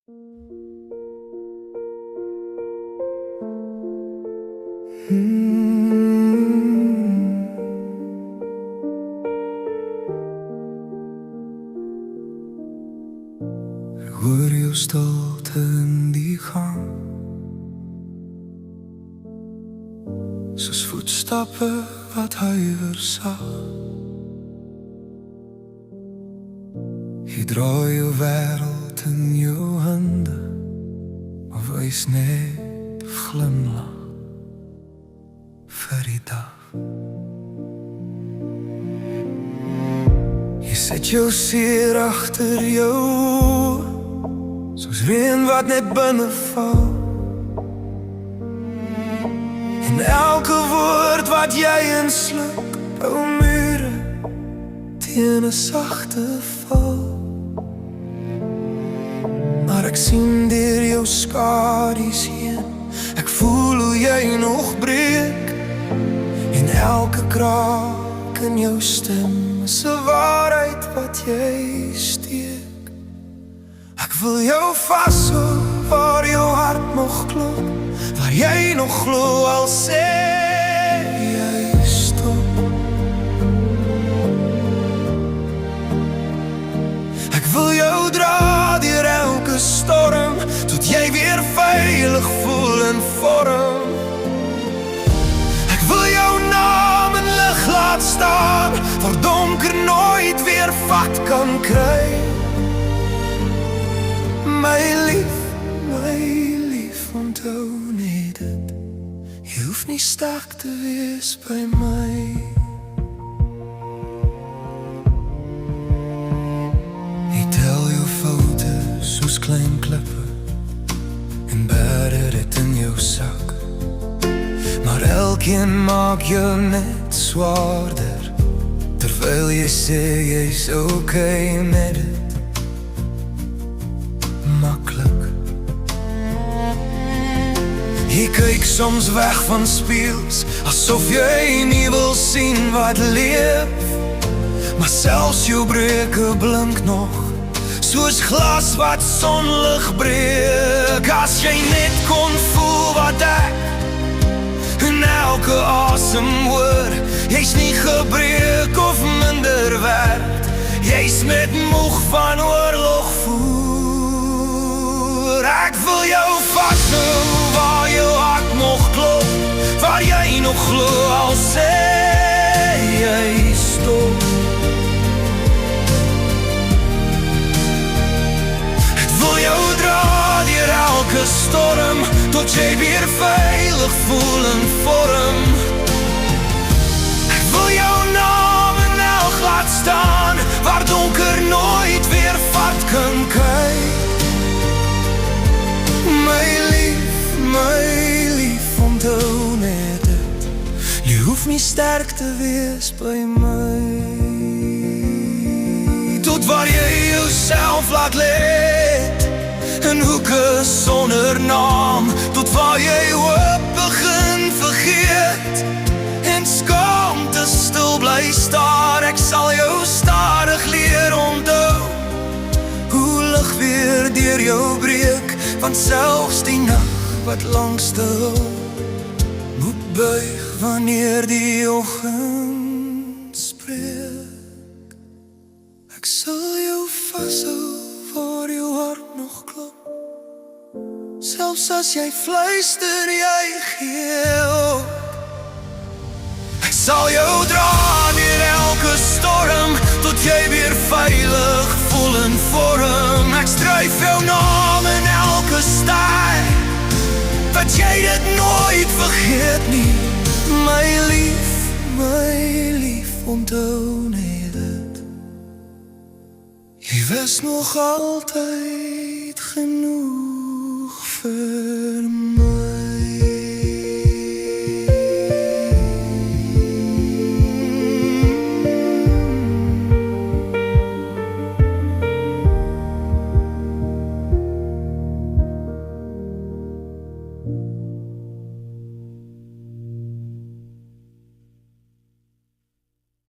Ek hoor jou stilte in die gang, soos voetstappe wat huiwer sag. Jy draai jou wêreld in jou hande, maar wys net glimlach vir die dag. Jy sit jou seer agter jou, soos reën wat net binne val. En elke woord wat jy insluk, bou mure teen 'n sagte val. Maar ek sien deur jou skadu's heen, ek voel hoe jy nog breek. En elke kraak in jou stem is 'n waarheid wat jy steek. Ek wil jou vashou waar jou hart nog klop, waar jy nog glo al sê jy stop. Ek wil jou dra deur elke storm, tot jy weer veilig voel in vorm. Ek wil jou naam in lig laat staan, waar donker nooit weer vat kan kry. My lief, onthou net dit, jy hoef nie sterk te wees by my. Jy tel jou foute soos klein klippe, en bære dit in jou sak. Maar elkeen maak jou net swaarder, terwyl jy sê jy's okay met dit. Jy kyk soms weg van spieëls, asof jy nie wil sien wat leef. Maar selfs jou breuke blink nog, soos glas wat sonlig breek. As jy net kon voel wat ek in elke asem hoor, jy's nie gebreek of minder werd, jy's net moeg van oorlog voer. Ek wil jou vashou waar jou hart nog klop, waar jy nog glo al sê jy stop. Ek wil jou dra deur elke storm, tot jy weer veilig voel in vorm. Ek wil jou naam in elk laat staan, waar donker nooit weer vat kan kry. My lief, onthou net dit, jy hoef nie sterk te wees by my. Tot waar jy jouself laat let, in hoeke sonder naam, tot waar jy hoop begin vergeet, en skaamte stil bly staar. Ek sal jou stadig leer onthou, hoe lig weer deur jou breek, want selfs die nag wat langste hulp moet buig wanneer die oggend spreek. Ek sal jou vashou waar jou hart nog klop, selfs as jy fluister jy gee op. Ek sal jou dra deur elke storm, tot jy weer veilig voel in vorm. Ek skryf jou naam in elke ster, dat jy dit nooit vergeet nie. My lief, onthou net dit, jy was nog altyd genoeg vir